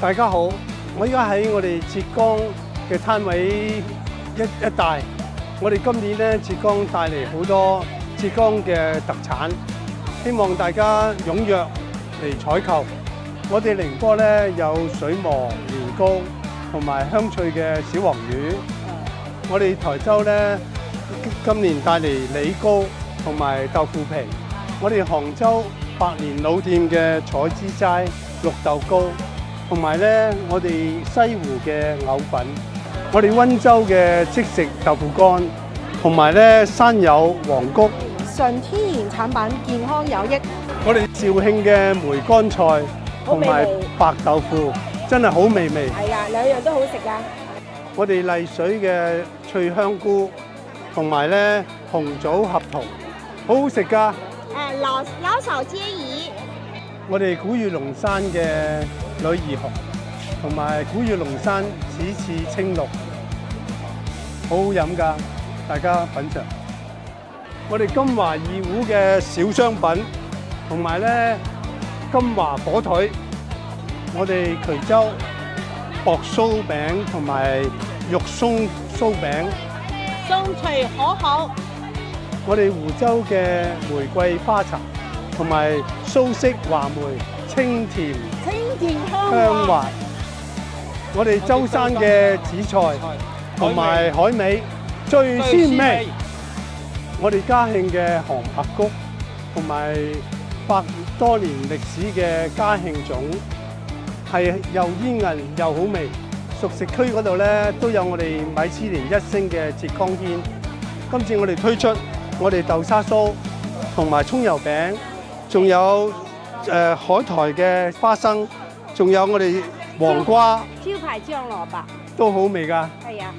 大家好，我而家喺我哋浙江嘅攤位一帶。我哋今年咧浙江帶嚟好多浙江嘅特產，希望大家踴躍嚟採購。我哋寧波咧有水磨年糕同埋香脆嘅小黃魚。我哋台州咧今年帶嚟李糕同埋豆腐皮。我哋杭州百年老店嘅彩枝齋綠豆糕，同埋咧我哋西湖嘅藕粉。我哋溫州嘅即食豆腐乾，同埋咧山友黃菊，純天然產品，健康有益。我哋肇慶嘅梅乾菜同埋白豆腐，真係好美味。係啊，兩樣都好食㗎。我哋麗水嘅脆香菇，同埋咧紅棗合桃，好好食㗎。老少皆宜。我哋古越龍山嘅女兒紅，同埋古越龍山柿翅青綠，好好飲㗎，大家品嚐。我哋金華二胡嘅小商品，同埋咧金華火腿，我哋衢州薄酥餅同埋肉鬆酥餅，鬆脆可口。我哋湖州嘅玫瑰花茶，同埋蘇式話梅，清甜香滑。我哋舟山嘅紫菜同埋海味最鮮味。我哋嘉慶嘅杭白菊，同埋百多年歷史嘅嘉慶粽，係又煙韌又好味。熟食區嗰度咧都有我哋米芝蓮一星嘅浙江軒。今次我哋推出我哋豆沙酥同埋葱油餅，仲有海苔嘅花生，仲有我哋黃瓜，招牌醬蘿蔔都好味㗎。係啊。